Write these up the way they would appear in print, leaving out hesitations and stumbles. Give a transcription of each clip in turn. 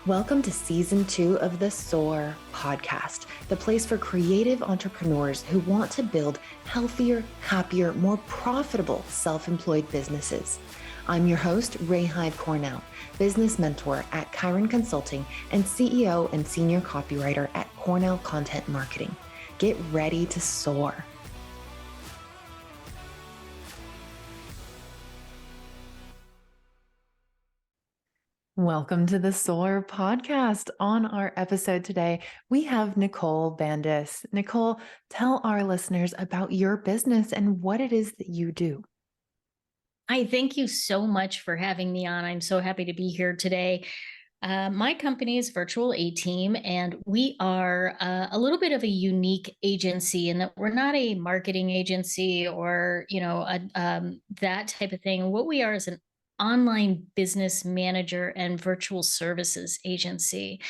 Welcome to Season 2 of the SOAR podcast, the place for creative entrepreneurs who want to build healthier, happier, more profitable self-employed businesses. I'm your host, Ray Hyde Cornell, business mentor at Chiron Consulting and CEO and senior copywriter at Cornell Content Marketing. Get ready to soar. Welcome to the SOAR podcast. On our episode today, we have Nicole Bandes. Nicole, tell our listeners about your business and what it is that you do. Hi, thank you so much for having me on. I'm so happy to be here today. My company is Virtual A-Team, and we are a little bit of a unique agency in that we're not a marketing agency or, that type of thing. What we are is an online business manager and virtual services agency.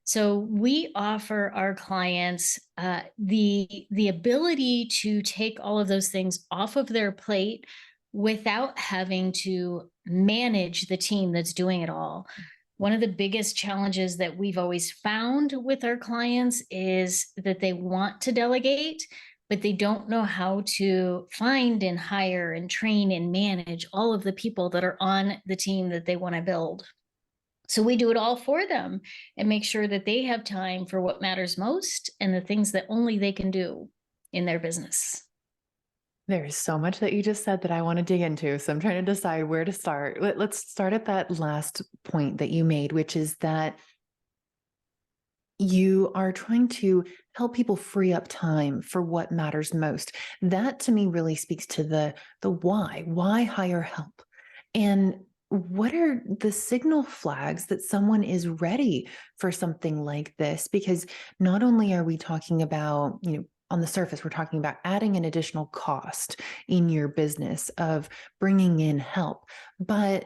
So we offer our clients the ability to take all of those things off of their plate without having to manage the team that's doing it all. One of the biggest challenges that we've always found with our clients is that they want to delegate, but they don't know how to find and hire and train and manage all of the people that are on the team that they want to build. So we do it all for them and make sure that they have time for what matters most and the things that only they can do in their business. There's so much that you just said that I want to dig into. So I'm trying to decide where to start. Let's start at that last point that you made, which is that you are trying to help people free up time for what matters most. That to me really speaks to the why. Why hire help? And what are the signal flags that someone is ready for something like this? Because not only are we talking about, on the surface, we're talking about adding an additional cost in your business of bringing in help, but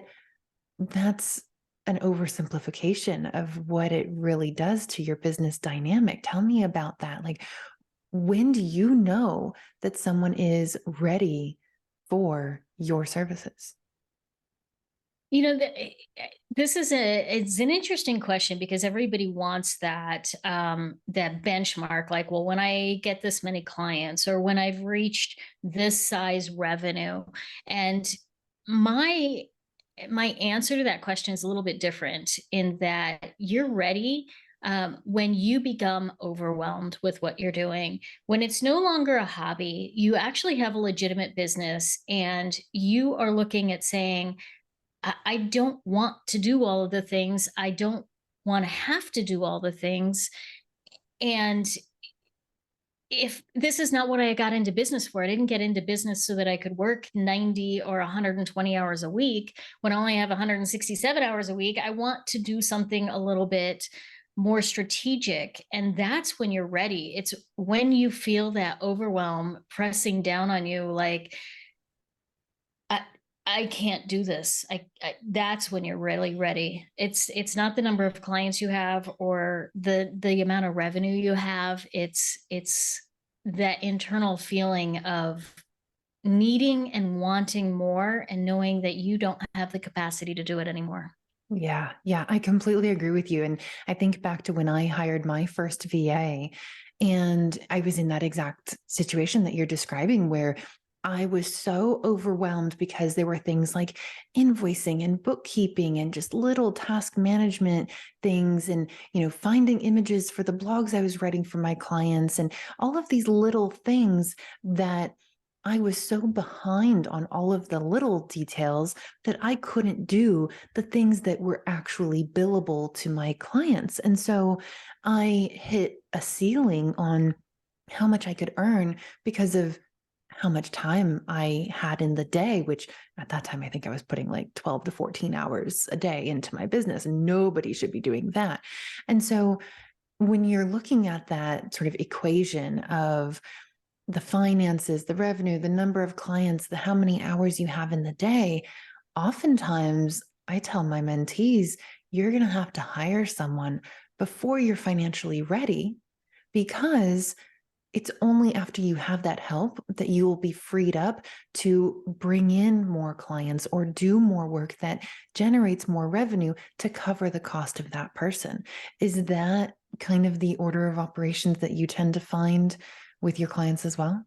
that's an oversimplification of what it really does to your business dynamic. Tell me about that. Like, when do you know that someone is ready for your services? It's an interesting question because everybody wants that benchmark, like, well, when I get this many clients or when I've reached this size revenue. And my answer to that question is a little bit different in that you're ready when you become overwhelmed with what you're doing, when it's no longer a hobby, you actually have a legitimate business and you are looking at saying, I don't want to do all of the things. I don't want to have to do all the things. And if this is not what I got into business for, I didn't get into business so that I could work 90 or 120 hours a week when I only have 167 hours a week. I want to do something a little bit more strategic. And that's when you're ready. It's when you feel that overwhelm pressing down on you, like, I can't do this. That's when you're really ready. It's not the number of clients you have or the amount of revenue you have. It's that internal feeling of needing and wanting more and knowing that you don't have the capacity to do it anymore. Yeah, I completely agree with you. And I think back to when I hired my first VA, and I was in that exact situation that you're describing where I was so overwhelmed because there were things like invoicing and bookkeeping and just little task management things and, finding images for the blogs I was writing for my clients and all of these little things that I was so behind on all of the little details that I couldn't do the things that were actually billable to my clients. And so I hit a ceiling on how much I could earn because of how much time I had in the day, which at that time, I think I was putting like 12 to 14 hours a day into my business, and nobody should be doing that. And so when you're looking at that sort of equation of the finances, the revenue, the number of clients, the how many hours you have in the day, oftentimes I tell my mentees, you're going to have to hire someone before you're financially ready, because it's only after you have that help that you will be freed up to bring in more clients or do more work that generates more revenue to cover the cost of that person. Is that kind of the order of operations that you tend to find with your clients as well?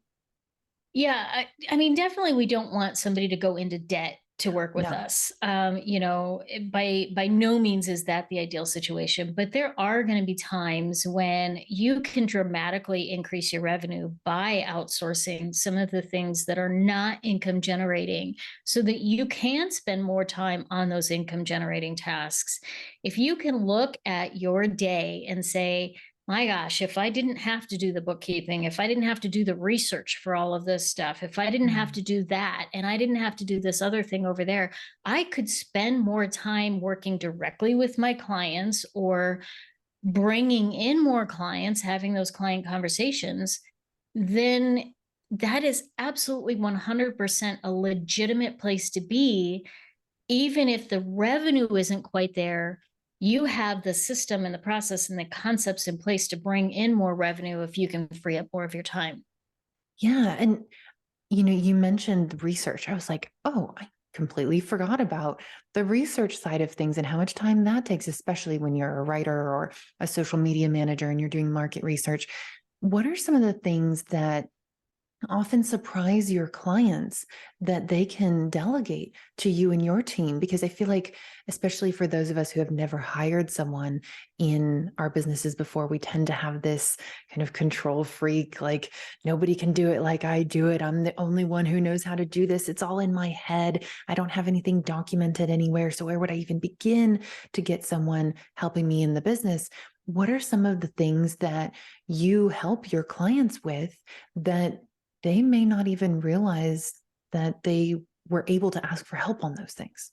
Yeah, I mean, definitely, we don't want somebody to go into debt to work with No. us. By no means is that the ideal situation, but there are going to be times when you can dramatically increase your revenue by outsourcing some of the things that are not income generating, so that you can spend more time on those income generating tasks. If you can look at your day and say, my gosh, if I didn't have to do the bookkeeping, if I didn't have to do the research for all of this stuff, if I didn't have Mm. to do that, and I didn't have to do this other thing over there, I could spend more time working directly with my clients or bringing in more clients, having those client conversations, then that is absolutely 100% a legitimate place to be. Even if the revenue isn't quite there, you have the system and the process and the concepts in place to bring in more revenue if you can free up more of your time. Yeah. And, you mentioned research. I was like, oh, I completely forgot about the research side of things and how much time that takes, especially when you're a writer or a social media manager and you're doing market research. What are some of the things that often surprise your clients that they can delegate to you and your team? Because I feel like, especially for those of us who have never hired someone in our businesses before, we tend to have this kind of control freak, like nobody can do it like I do it. I'm the only one who knows how to do this. It's all in my head. I don't have anything documented anywhere. So where would I even begin to get someone helping me in the business? What are some of the things that you help your clients with that they may not even realize that they were able to ask for help on those things?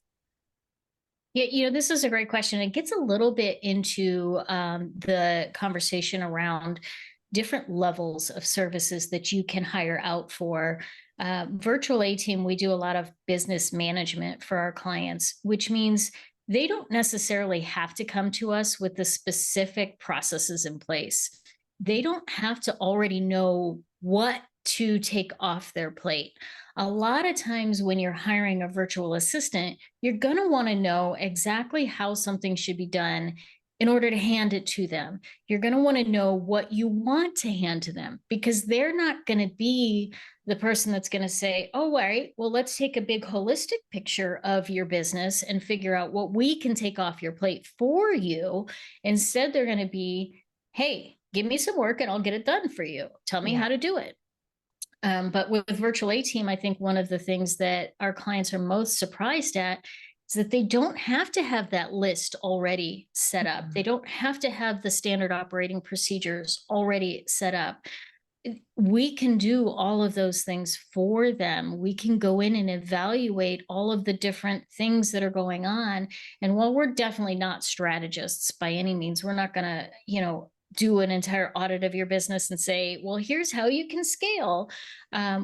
Yeah, this is a great question. It gets a little bit into the conversation around different levels of services that you can hire out for. Virtual A Team, we do a lot of business management for our clients, which means they don't necessarily have to come to us with the specific processes in place. They don't have to already know what to take off their plate. A lot of times, when you're hiring a virtual assistant, you're going to want to know exactly how something should be done in order to hand it to them. You're going to want to know what you want to hand to them, because they're not going to be the person that's going to say, oh, all right, well, let's take a big holistic picture of your business and figure out what we can take off your plate for you. Instead, they're going to be, hey, give me some work and I'll get it done for you. Tell me Yeah. how to do it. But with Virtual A Team, I think one of the things that our clients are most surprised at is that they don't have to have that list already set up. They Mhm. don't have to have the standard operating procedures already set up. We can do all of those things for them. We can go in and evaluate all of the different things that are going on. And while we're definitely not strategists by any means, we're not going to, do an entire audit of your business and say, well, here's how you can scale.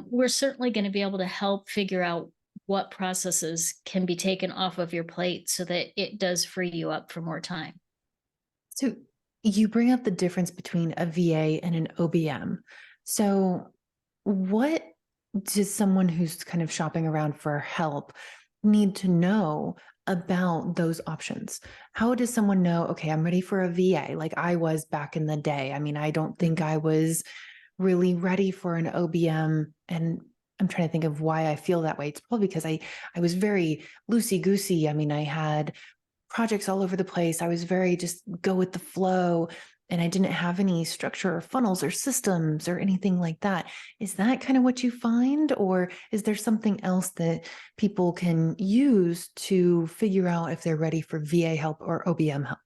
We're certainly going to be able to help figure out what processes can be taken off of your plate so that it does free you up for more time. So you bring up the difference between a VA and an OBM. So what does someone who's kind of shopping around for help need to know about those options? How does someone know, okay, I'm ready for a VA like I was back in the day? I mean, I don't think I was really ready for an OBM. And I'm trying to think of why I feel that way. It's probably because I was very loosey goosey. I mean, I had projects all over the place. I was very just go with the flow, and I didn't have any structure or funnels or systems or anything like that. Is that kind of what you find? Or is there something else that people can use to figure out if they're ready for VA help or OBM help?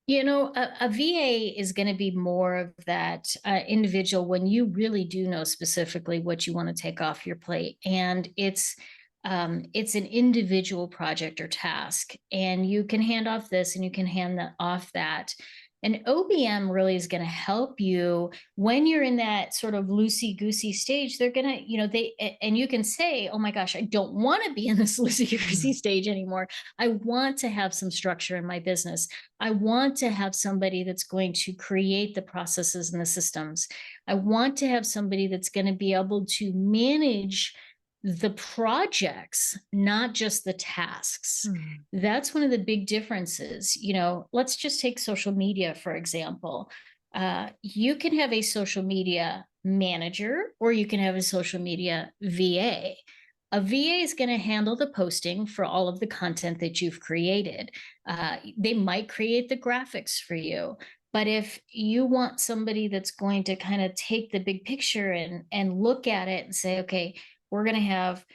A VA is going to be more of that individual when you really do know specifically what you want to take off your plate, and it's an individual project or task, and you can hand off this and you can hand that off that. An OBM really is going to help you when you're in that sort of loosey goosey stage. They're going to, and you can say, oh my gosh, I don't want to be in this loosey goosey Mhm. stage anymore. I want to have some structure in my business. I want to have somebody that's going to create the processes and the systems. I want to have somebody that's going to be able to manage the projects, not just the tasks. Hmm. That's one of the big differences. Let's just take social media, for example. You can have a social media manager or you can have a social media VA. A VA is going to handle the posting for all of the content that you've created. They might create the graphics for you. But if you want somebody that's going to kind of take the big picture and look at it and say, okay, we're going to have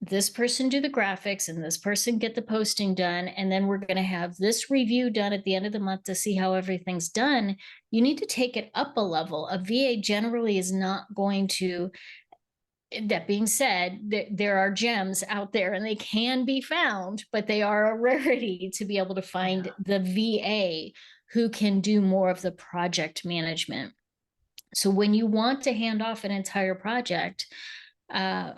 this person do the graphics and this person get the posting done, and then we're going to have this review done at the end of the month to see how everything's done. You need to take it up a level. A VA generally is not going to. That being said, there are gems out there and they can be found, but they are a rarity to be able to find Yeah. the VA who can do more of the project management. So when you want to hand off an entire project, uh,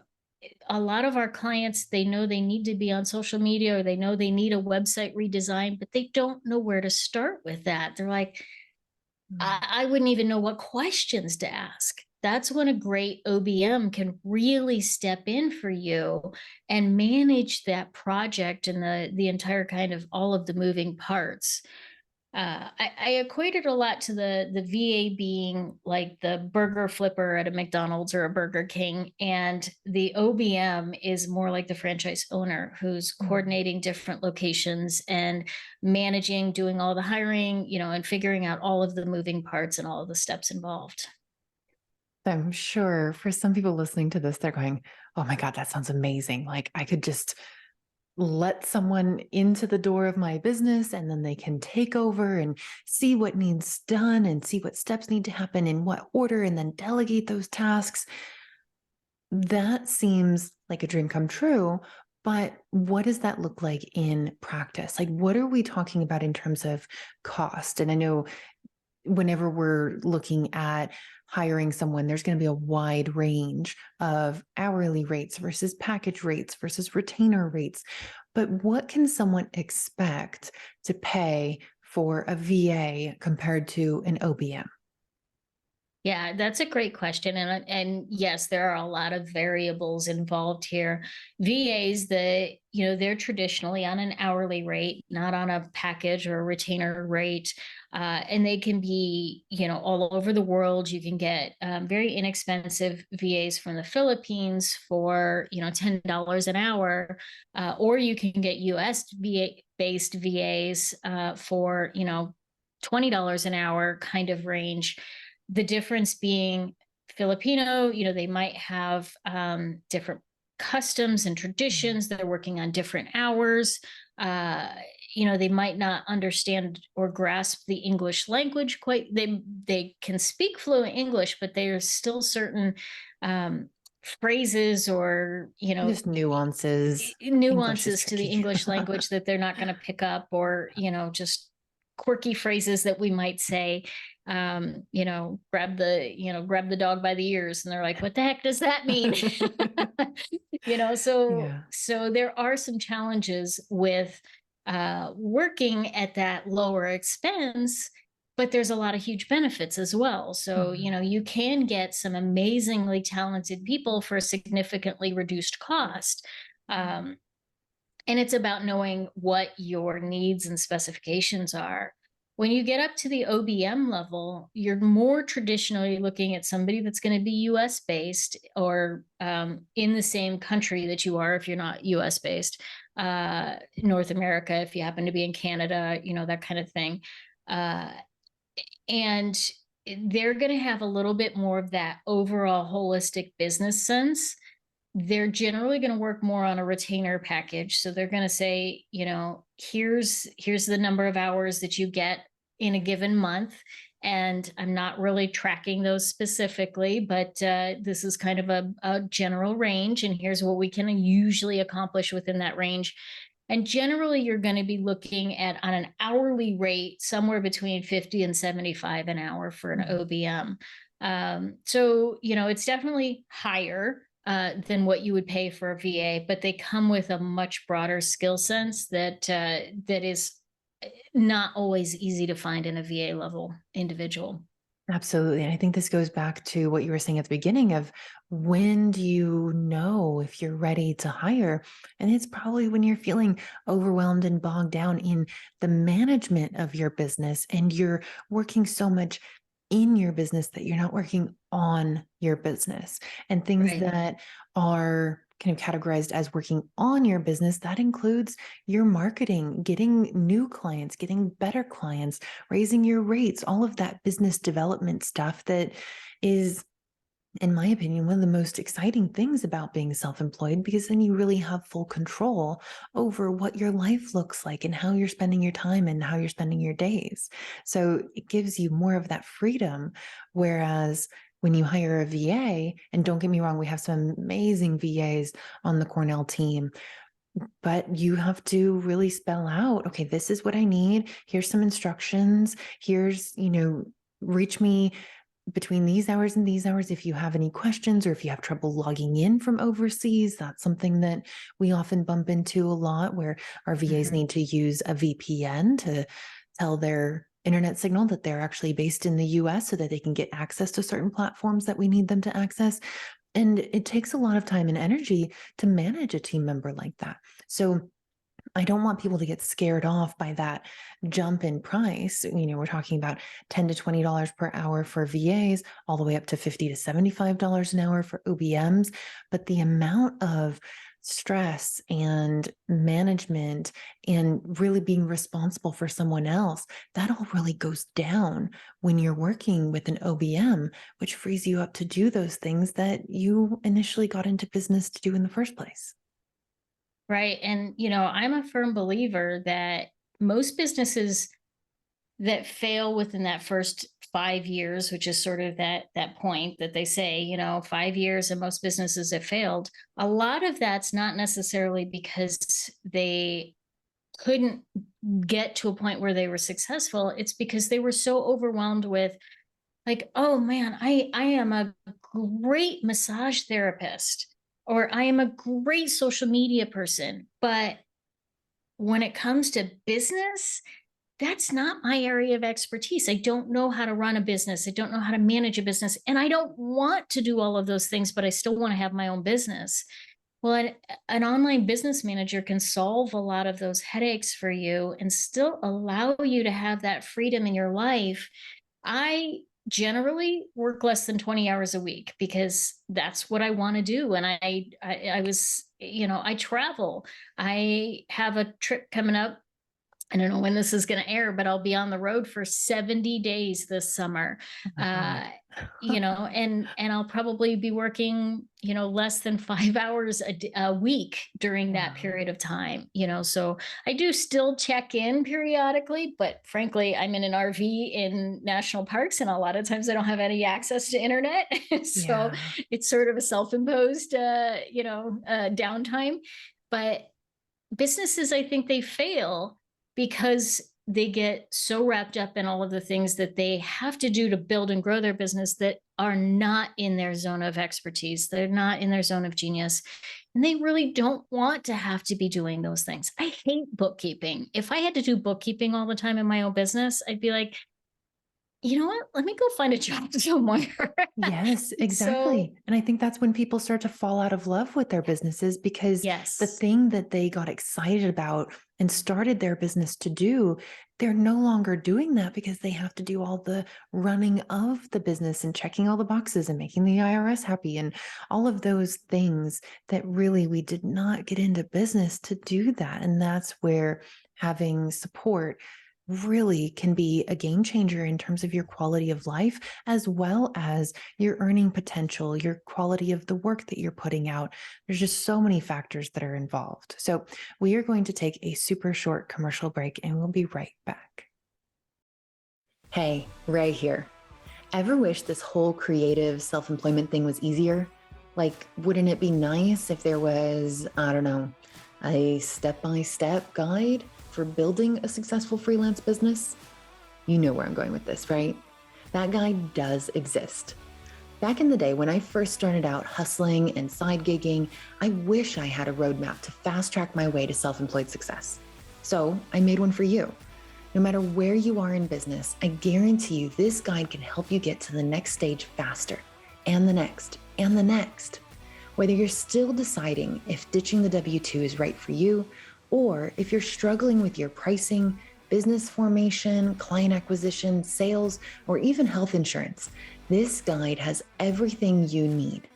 a lot of our clients, they know they need to be on social media or they know they need a website redesign, but they don't know where to start with that. They're like, Mm. I wouldn't even know what questions to ask. That's when a great OBM can really step in for you and manage that project and the entire kind of all of the moving parts. I equate it a lot to the VA being like the burger flipper at a McDonald's or a Burger King, and the OBM is more like the franchise owner who's Mm. coordinating different locations and managing, doing all the hiring, and figuring out all of the moving parts and all of the steps involved. I'm sure for some people listening to this, they're going, oh my God, that sounds amazing. Like I could just let someone into the door of my business and then they can take over and see what needs done and see what steps need to happen in what order and then delegate those tasks. That seems like a dream come true. But what does that look like in practice? Like, what are we talking about in terms of cost? And I know whenever we're looking at hiring someone, there's going to be a wide range of hourly rates versus package rates versus retainer rates. But what can someone expect to pay for a VA compared to an OBM? Yeah, that's a great question, and yes, there are a lot of variables involved here. VAs, they're traditionally on an hourly rate, not on a package or a retainer rate, and they can be, all over the world. You can get very inexpensive VAs from the Philippines for $10 an hour, or you can get US VA based VAs for $20 an hour kind of range. The difference being Filipino, they might have different customs and Mm. traditions. They're working on different hours. Uh, they might not understand or grasp the English language quite. They can speak fluent English, but there's still certain um, phrases or Just nuances. English is nuances to the tricky. English language that they're not going to pick up, or just quirky phrases that we might say. Grab the dog by the ears, and they're like, what the heck does that mean? so Yeah. so there are some challenges with working at that lower expense, but there's a lot of huge benefits as well. So Mhm. you can get some amazingly talented people for a significantly reduced cost. um, and it's about knowing what your needs and specifications are. When you get up to the OBM level, you're more traditionally looking at somebody that's going to be US based, or in the same country that you are if you're not US based, North America, if you happen to be in Canada, that kind of thing. Uh, and they're going to have a little bit more of that overall holistic business sense. They're generally going to work more on a retainer package. So they're going to say, here's the number of hours that you get in a given month. And I'm not really tracking those specifically, but this is kind of a general range. And here's what we can usually accomplish within that range. And generally, you're going to be looking at on an hourly rate somewhere between 50 and 75 an hour for an OBM. So, it's definitely higher than what you would pay for a VA, but they come with a much broader skill sense that is not always easy to find in a VA level individual. Absolutely. And I think this goes back to what you were saying at the beginning of when do you know if you're ready to hire? And it's probably when you're feeling overwhelmed and bogged down in the management of your business and you're working so much in your business that you're not working on your business. And things Right. that are kind of categorized as working on your business, that includes your marketing, getting new clients, getting better clients, raising your rates, all of that business development stuff that is, in my opinion, one of the most exciting things about being self-employed, because then you really have full control over what your life looks like and how you're spending your time and how you're spending your days. So it gives you more of that freedom. Whereas when you hire a VA, and don't get me wrong, we have some amazing VAs on the Cornell team, but you have to really spell out, okay, this is what I need. Here's some instructions. Here's, reach me between these hours and these hours if you have any questions or if you have trouble logging in from overseas. That's something that we often bump into a lot, where our VAs need to use a VPN to tell their internet signal that they're actually based in the US so that they can get access to certain platforms that we need them to access. And it takes a lot of time and energy to manage a team member like that. So I don't want people to get scared off by that jump in price. We're talking about $10 to $20 per hour for VAs, all the way up to $50 to $75 an hour for OBMs. But the amount of stress and management and really being responsible for someone else, that all really goes down when you're working with an OBM, which frees you up to do those things that you initially got into business to do in the first place. Right. And, I'm a firm believer that most businesses that fail within that first 5 years, which is sort of that point that they say, 5 years and most businesses have failed. A lot of that's not necessarily because they couldn't get to a point where they were successful. It's because they were so overwhelmed with, like, oh man, I am a great massage therapist, or I am a great social media person, but when it comes to business, that's not my area of expertise. I don't know how to run a business. I don't know how to manage a business. And I don't want to do all of those things, but I still want to have my own business. Well, an online business manager can solve a lot of those headaches for you and still allow you to have that freedom in your life. I generally work less than 20 hours a week because that's what I want to do. And I was, I travel. I have a trip coming up. I don't know when this is going to air, but I'll be on the road for 70 days this summer. Oh my God. And I'll probably be working, less than 5 hours a week during that Wow. period of time, so I do still check in periodically, but frankly, I'm in an RV in national parks and a lot of times I don't have any access to internet. So Yeah. it's sort of a self-imposed, downtime. But businesses, I think they fail because they get so wrapped up in all of the things that they have to do to build and grow their business that are not in their zone of expertise. They're not in their zone of genius. And they really don't want to have to be doing those things. I hate bookkeeping. If I had to do bookkeeping all the time in my own business, I'd be like, you know what? Let me go find a job somewhere. Yes, So, exactly. And I think that's when people start to fall out of love with their businesses, because the yes. thing that they got excited about and started their business to do, they're no longer doing that because they have to do all the running of the business and checking all the boxes and making the IRS happy and all of those things that really we did not get into business to do that. And that's where having support really can be a game changer in terms of your quality of life, as well as your earning potential, your quality of the work that you're putting out. There's just so many factors that are involved. So we are going to take a super short commercial break and we'll be right back. Hey, Ray here. Ever wish this whole creative self-employment thing was easier? Like, wouldn't it be nice if there was, I don't know, a step-by-step guide for building a successful freelance business? You know where I'm going with this, right? That guide does exist. Back in the day, when I first started out hustling and side gigging, I wish I had a roadmap to fast track my way to self-employed success. So I made one for you. No matter where you are in business, I guarantee you this guide can help you get to the next stage faster, and the next, and the next. Whether you're still deciding if ditching the W-2 is right for you, or if you're struggling with your pricing, business formation, client acquisition, sales, or even health insurance, this guide has everything you need.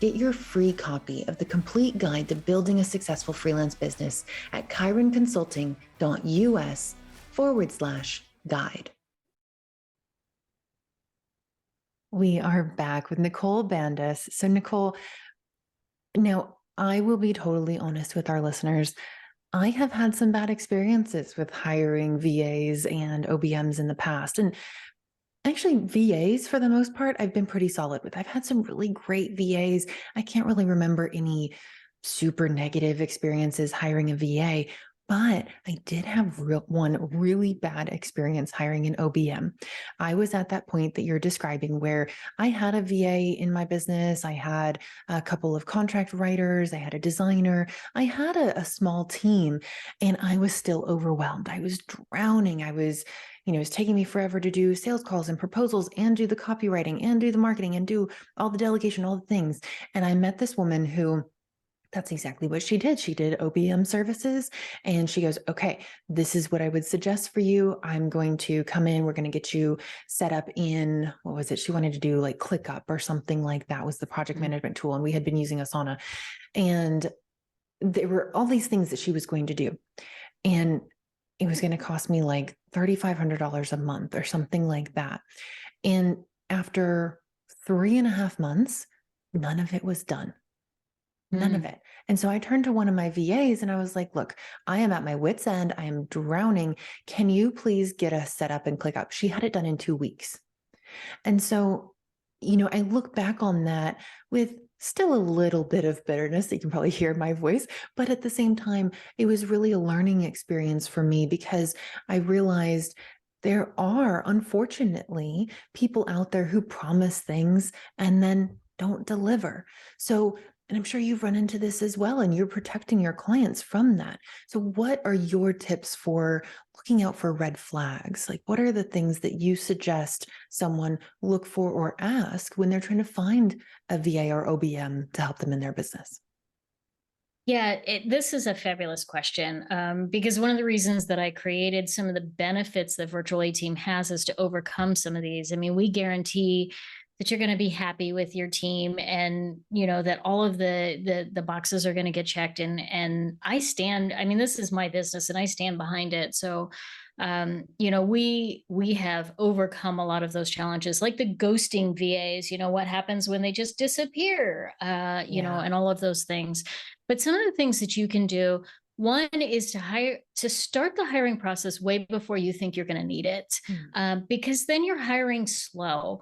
Get your free copy of the complete guide to building a successful freelance business at chironconsulting.us/guide. We are back with Nicole Bandes. So Nicole, now I will be totally honest with our listeners. I have had some bad experiences with hiring VAs and OBMs in the past. And actually, VAs, for the most part, I've been pretty solid with. I've had some really great VAs. I can't really remember any super negative experiences hiring a VA, but I did have one really bad experience hiring an OBM. I was at that point that you're describing where I had a VA in my business. I had a couple of contract writers. I had a designer. I had a small team, and I was still overwhelmed. I was drowning. It was taking me forever to do sales calls and proposals and do the copywriting and do the marketing and do all the delegation, all the things. And I met this woman who that's exactly what she did. She did OBM services, and she goes, okay, this is what I would suggest for you. I'm going to come in. We're going to get you set up in, what was it? She wanted to do like ClickUp or something like that was the project management tool. And we had been using Asana, and there were all these things that she was going to do. And it was going to cost me like $3,500 a month or something like that. And after 3.5 months, none of it was done. None of it. And so I turned to one of my VAs and I was like, look, I am at my wit's end. I am drowning. Can you please get us set up and ClickUp? She had it done in 2 weeks. And so, I look back on that with still a little bit of bitterness that you can probably hear in my voice, but at the same time, it was really a learning experience for me because I realized there are, unfortunately, people out there who promise things and then don't deliver. So, and I'm sure you've run into this as well, and you're protecting your clients from that. So what are your tips for looking out for red flags? Like, what are the things that you suggest someone look for or ask when they're trying to find a VA or OBM to help them in their business? Yeah, this is a fabulous question because one of the reasons that I created some of the benefits that Virtual A Team has is to overcome some of these. I mean, we guarantee that you're going to be happy with your team, and that all of the boxes are going to get checked. And I stand. I mean, this is my business, and I stand behind it. So, we have overcome a lot of those challenges, like the ghosting VAs. What happens when they just disappear? And all of those things. But some of the things that you can do, one is to start the hiring process way before you think you're going to need it, because then you're hiring slow.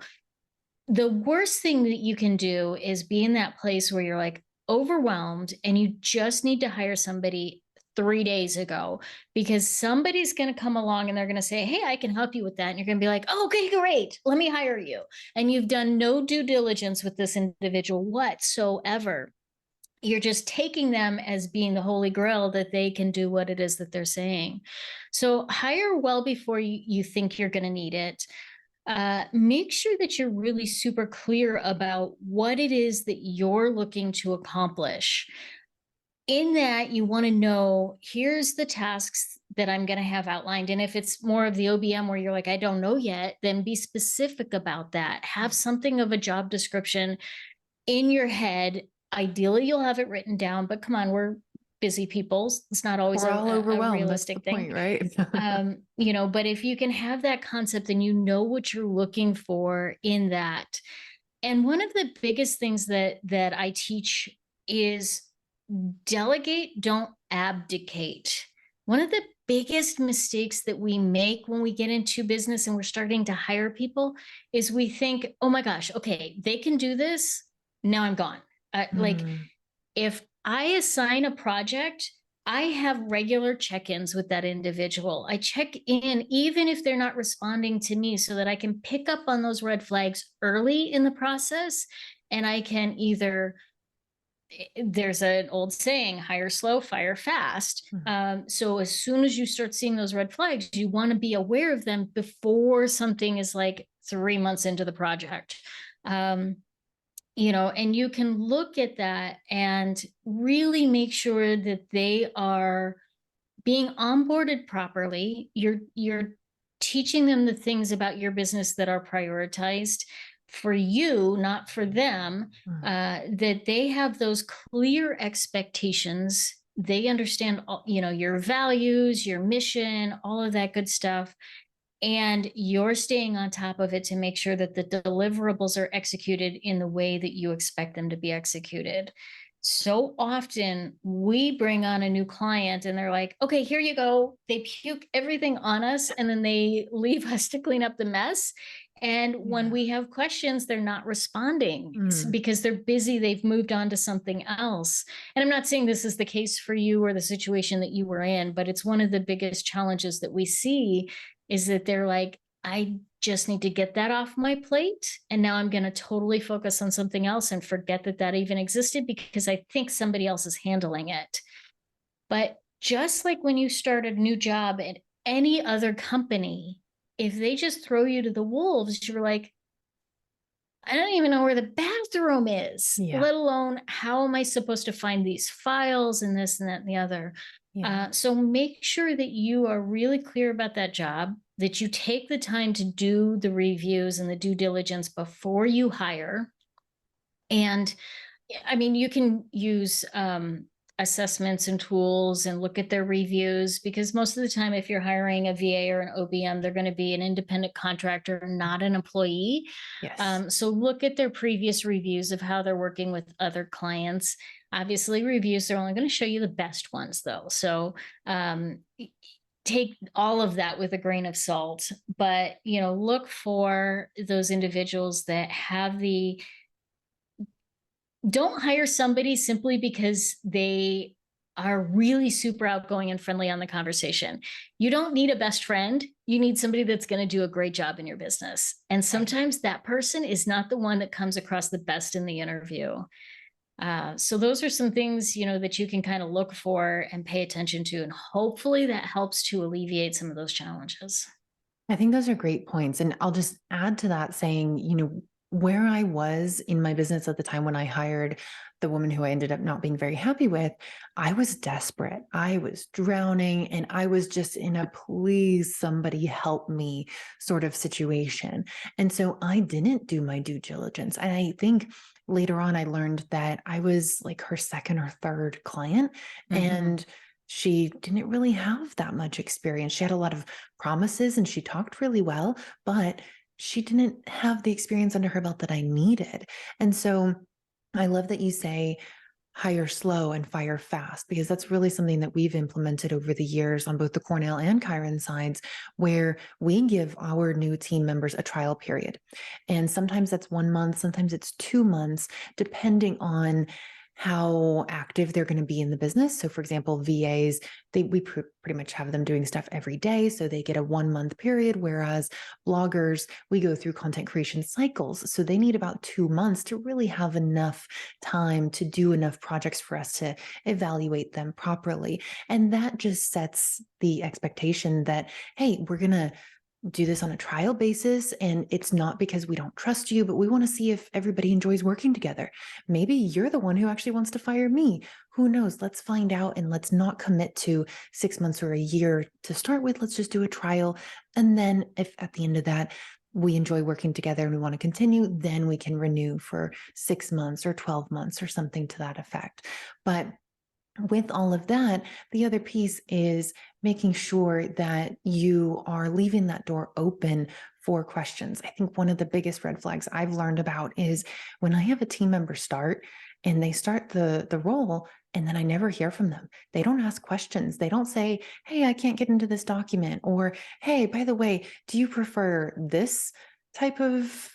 The worst thing that you can do is be in that place where you're like overwhelmed and you just need to hire somebody 3 days ago, because somebody's going to come along and they're going to say, hey, I can help you with that. And you're going to be like, oh, okay, great. Let me hire you. And you've done no due diligence with this individual whatsoever. You're just taking them as being the holy grail that they can do what it is that they're saying. So hire well before you think you're going to need it. Make sure that you're really super clear about what it is that you're looking to accomplish. In that, you want to know, here's the tasks that I'm going to have outlined. And if it's more of the OBM where you're like, I don't know yet, then be specific about that. Have something of a job description in your head. Ideally, you'll have it written down, but come on, we're busy people. It's not always We're all a overwhelmed. That's the realistic thing. point, right? But if you can have that concept, then you know what you're looking for in that. And one of the biggest things that I teach is delegate, don't abdicate. One of the biggest mistakes that we make when we get into business and we're starting to hire people is we think, oh my gosh, okay, they can do this. Now I'm gone. Like if I assign a project, I have regular check-ins with that individual. I check in even if they're not responding to me so that I can pick up on those red flags early in the process, and I can either there's an old saying, hire slow, fire fast. So as soon as you start seeing those red flags, you want to be aware of them before something is like 3 months into the project. And you can look at that and really make sure that they are being onboarded properly. You're teaching them the things about your business that are prioritized for you, not for them, that they have those clear expectations. They understand, your values, your mission, all of that good stuff. And you're staying on top of it to make sure that the deliverables are executed in the way that you expect them to be executed. So often we bring on a new client and they're like, okay, here you go. They puke everything on us and then they leave us to clean up the mess. And when we have questions, they're not responding because they're busy. They've moved on to something else. And I'm not saying this is the case for you or the situation that you were in, but it's one of the biggest challenges that we see is that they're like, I just need to get that off my plate. And now I'm going to totally focus on something else and forget that that even existed because I think somebody else is handling it. But just like when you start a new job at any other company, if they just throw you to the wolves, you're like, I don't even know where the bathroom is, let alone how am I supposed to find these files and this and that and the other. So make sure that you are really clear about that job, that you take the time to do the reviews and the due diligence before you hire. And I mean, you can use assessments and tools and look at their reviews because most of the time, if you're hiring a VA or an OBM, they're going to be an independent contractor, not an employee. So look at their previous reviews of how they're working with other clients. Obviously, reviews are only going to show you the best ones, though. So take all of that with a grain of salt, but look for those individuals that have the don't hire somebody simply because they are really super outgoing and friendly on the conversation. You don't need a best friend. You need somebody that's going to do a great job in your business. And sometimes that person is not the one that comes across the best in the interview. So those are some things, that you can kind of look for and pay attention to. And hopefully that helps to alleviate some of those challenges. I think those are great points. And I'll just add to that saying, where I was in my business at the time when I hired the woman who I ended up not being very happy with, I was desperate. I was drowning and I was just in a please somebody help me sort of situation. And so I didn't do my due diligence. And I think later on, I learned that I was like her second or third client. And she didn't really have that much experience. She had a lot of promises and she talked really well, but she didn't have the experience under her belt that I needed. And so I love that you say hire slow and fire fast, because that's really something that we've implemented over the years on both the Cornell and Chiron sides, where we give our new team members a trial period. And sometimes that's 1 month, sometimes it's 2 months, depending on how active they're going to be in the business. So for example, VAs, we pretty much have them doing stuff every day. So they get a 1 month period, whereas bloggers, we go through content creation cycles. So they need about 2 months to really have enough time to do enough projects for us to evaluate them properly. And that just sets the expectation that, hey, we're going to do this on a trial basis. And it's not because we don't trust you, but we want to see if everybody enjoys working together. Maybe you're the one who actually wants to fire me. Who knows? Let's find out, and let's not commit to 6 months or a year to start with. Let's just do a trial. And then if at the end of that, we enjoy working together and we want to continue, then we can renew for 6 months or 12 months or something to that effect. But with all of that, the other piece is making sure that you are leaving that door open for questions. I think one of the biggest red flags I've learned about is when I have a team member start and they start the role and then I never hear from them. They don't ask questions. They don't say, hey, I can't get into this document, or hey, by the way, do you prefer this type of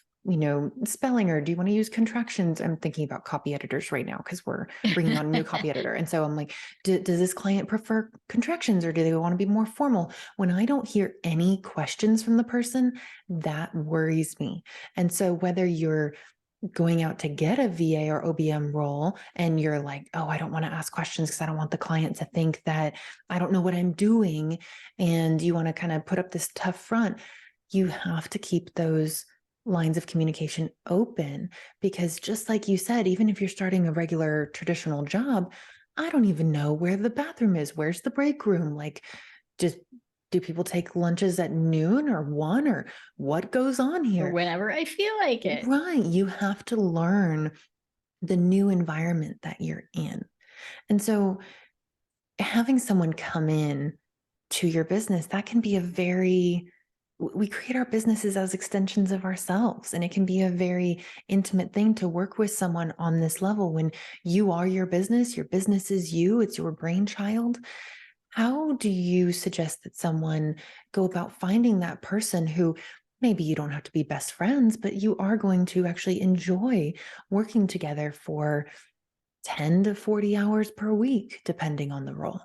spelling, or do you want to use contractions? I'm thinking about copy editors right now because we're bringing on a new copy editor. And so I'm like, does this client prefer contractions, or do they want to be more formal? When I don't hear any questions from the person, that worries me. And so whether you're going out to get a VA or OBM role and you're like, oh, I don't want to ask questions because I don't want the client to think that I don't know what I'm doing, and you want to kind of put up this tough front, you have to keep those lines of communication open, because just like you said, even if you're starting a regular traditional job, I don't even know where the bathroom is. Where's the break room? Like, just do people take lunches at noon or 1, or what goes on Or here? whenever I feel like it. Right. You have to learn the new environment that you're in. And so having someone come in to your business, that can be we create our businesses as extensions of ourselves. And it can be a very intimate thing to work with someone on this level when you are your business is you, it's your brainchild. How do you suggest that someone go about finding that person who maybe you don't have to be best friends, but you are going to actually enjoy working together for 10 to 40 hours per week, depending on the role?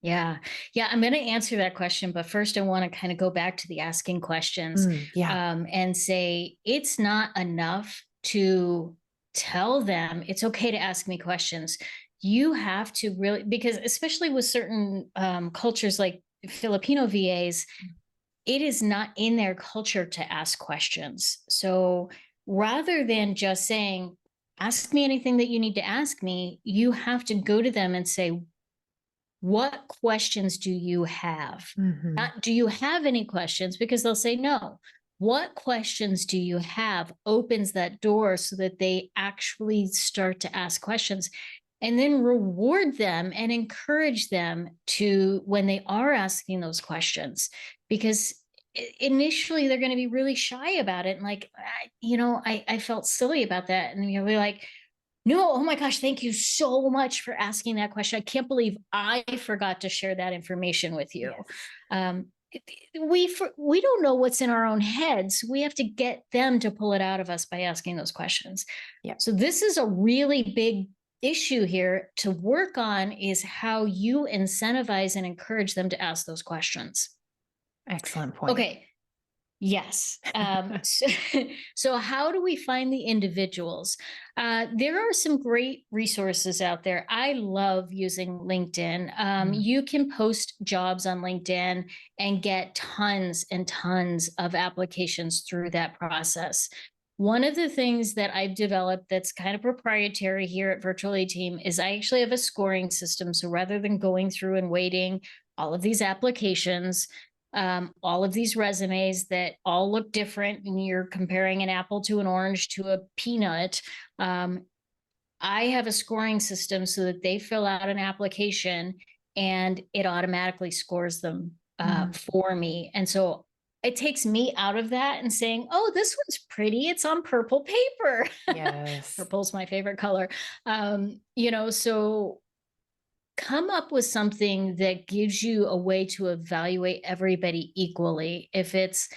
Yeah. Yeah. I'm going to answer that question. But first, I want to kind of go back to the asking questions, Yeah. and say it's not enough to tell them it's okay to ask me questions. You have to really, because especially with certain cultures like Filipino VAs, it is not in their culture to ask questions. So rather than just saying, ask me anything that you need to ask me, you have to go to them and say, what questions do you have? Hmm. Not, do you have any questions? Because they'll say no. What questions do you have opens that door so that they actually start to ask questions, and then reward them and encourage them to, when they are asking those questions, because initially they're going to be really shy about it. And like, I felt silly about that. And you'll be like, no, oh my gosh, thank you so much for asking that question. I can't believe I forgot to share that information with you. Yes. Um, we don't know what's in our own heads. We have to get them to pull it out of us by asking those questions. Yeah. So this is a really big issue here to work on, is how you incentivize and encourage them to ask those questions. Excellent point. Okay. Yes. So how do we find the individuals? There are some great resources out there. I love using LinkedIn. Mm. You can post jobs on LinkedIn and get tons and tons of applications through that process. One of the things that I've developed that's kind of proprietary here at Virtual A Team is I actually have a scoring system. So rather than going through and waiting all of these applications, all of these resumes that all look different, and you're comparing an apple to an orange to a peanut. I have a scoring system so that they fill out an application and it automatically scores them Mm. for me. And so it takes me out of that and saying, oh, this one's pretty. It's on purple paper. Yes. Purple's my favorite color. So come up with something that gives you a way to evaluate everybody equally. If it's,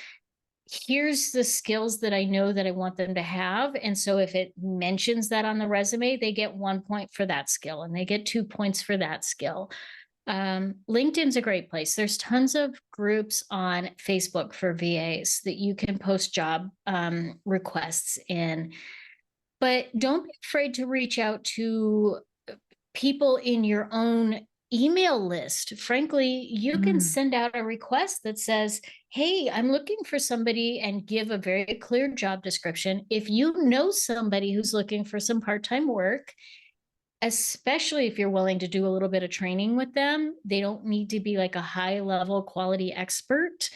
here's the skills that I know that I want them to have. And so if it mentions that on the resume, they get 1 point for that skill and they get 2 points for that skill. LinkedIn's a great place. There's tons of groups on Facebook for VAs that you can post job requests in. But don't be afraid to reach out to people in your own email list. Frankly, you can Mm. send out a request that says, hey, I'm looking for somebody, and give a very clear job description. If you know somebody who's looking for some part-time work, especially if you're willing to do a little bit of training with them, they don't need to be like a high level quality expert.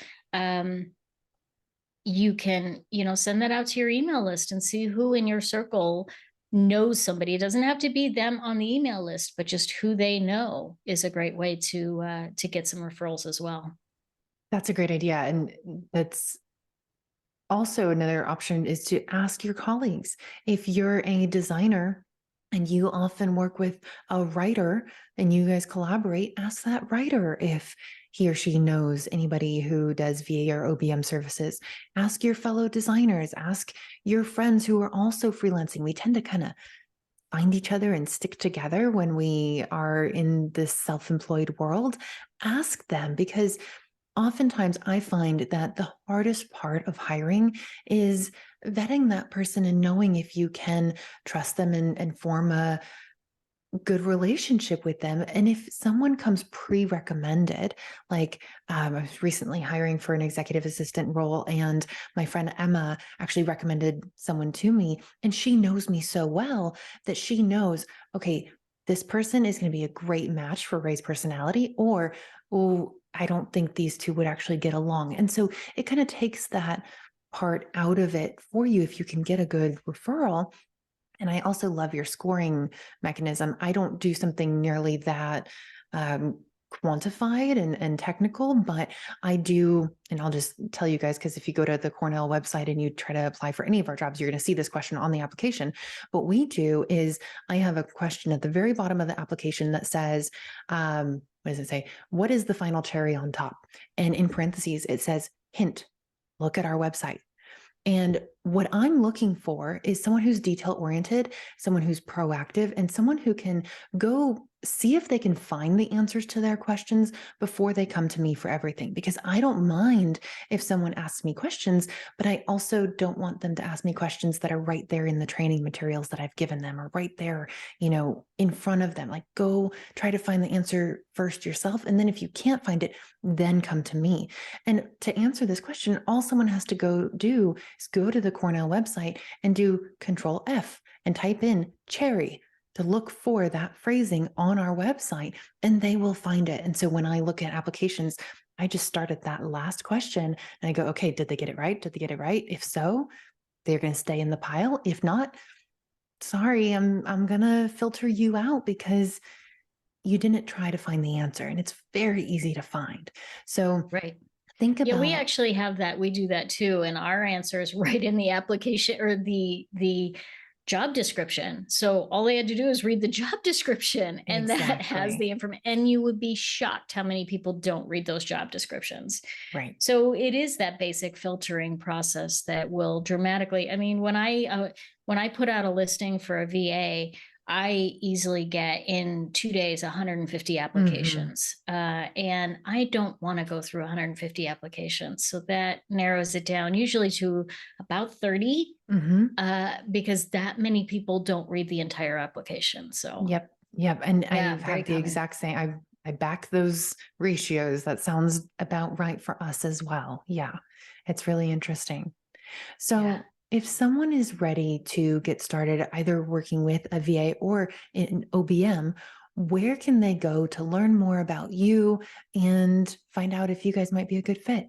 You can, send that out to your email list and see who in your circle knows somebody. It doesn't have to be them on the email list, but just who they know is a great way to get some referrals as well. That's a great idea. And that's also another option, is to ask your colleagues. If you're a designer and you often work with a writer and you guys collaborate, ask that writer if he or she knows anybody who does VA or OBM services. Ask your fellow designers, ask your friends who are also freelancing. We tend to kind of find each other and stick together when we are in this self-employed world. Ask them, because oftentimes I find that the hardest part of hiring is vetting that person and knowing if you can trust them and form a good relationship with them. And if someone comes pre-recommended, like I was recently hiring for an executive assistant role, and my friend Emma actually recommended someone to me, and she knows me so well that she knows, okay, this person is going to be a great match for Ray's personality, or, oh, I don't think these two would actually get along. And so it kind of takes that part out of it for you if you can get a good referral. And I also love your scoring mechanism. I don't do something nearly that quantified and technical, but I do, and I'll just tell you guys, because if you go to the Cornell website and you try to apply for any of our jobs, you're going to see this question on the application. What we do is I have a question at the very bottom of the application that says, what does it say? What is the final cherry on top? And in parentheses, it says, hint, look at our website. And what I'm looking for is someone who's detail oriented, someone who's proactive, and someone who can go see if they can find the answers to their questions before they come to me for everything. Because I don't mind if someone asks me questions, but I also don't want them to ask me questions that are right there in the training materials that I've given them, or right there, in front of them. Like, go try to find the answer first yourself. And then if you can't find it, then come to me. And to answer this question, all someone has to go do is go to the Cornell website and do Control F and type in cherry to look for that phrasing on our website, and they will find it. And so when I look at applications, I just start at that last question and I go, okay, did they get it right? Did they get it right? If so, they're going to stay in the pile. If not, sorry, I'm going to filter you out because you didn't try to find the answer, and it's very easy to find. So Right. think Yeah, about. we actually have that. We do that too. And our answer is right in the application or the job description. So all they had to do is read the job description, and that has Exactly. the information. And you would be shocked how many people don't read those job descriptions. Right. So it is that basic filtering process that will dramatically, I mean, when I put out a listing for a VA, I easily get in 2 days 150 applications, and I don't want to go through 150 applications. So that narrows it down usually to about 30, because that many people don't read the entire application. So Yep. And yeah, I've very had the common. exact same. I back those ratios. That sounds about right for us as well. Yeah, it's really interesting. So Yeah. if someone is ready to get started either working with a VA or in OBM, where can they go to learn more about you and find out if you guys might be a good fit?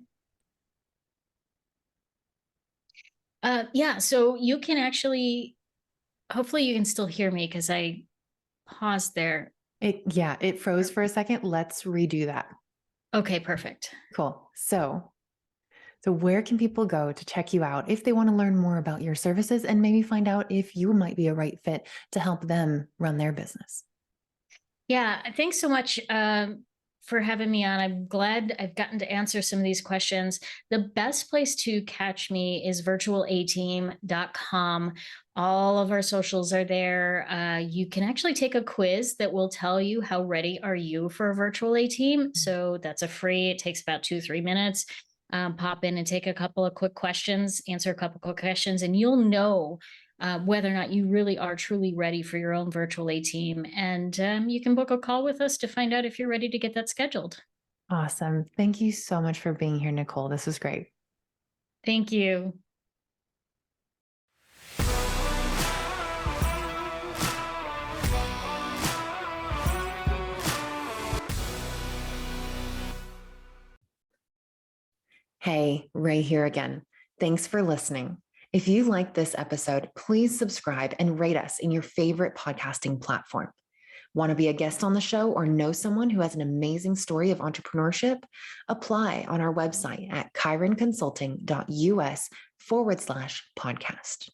Yeah. So you can actually, hopefully you can still hear me because I paused there. It froze for a second. Let's redo that. Okay, perfect. Cool. So where can people go to check you out if they want to learn more about your services and maybe find out if you might be a right fit to help them run their business? Yeah, thanks so much for having me on. I'm glad I've gotten to answer some of these questions. The best place to catch me is virtualateam.com. All of our socials are there. You can actually take a quiz that will tell you how ready are you for a virtual A team. So that's a free, it takes about 2-3 minutes. Pop in and take a couple of quick questions, answer a couple of quick questions, and you'll know whether or not you really are truly ready for your own virtual A team. And you can book a call with us to find out if you're ready to get that scheduled. Awesome. Thank you so much for being here, Nicole. This was great. Thank you. Hey, Ray here again. Thanks for listening. If you liked this episode, please subscribe and rate us in your favorite podcasting platform. Want to be a guest on the show or know someone who has an amazing story of entrepreneurship? Apply on our website at chironconsulting.us/podcast.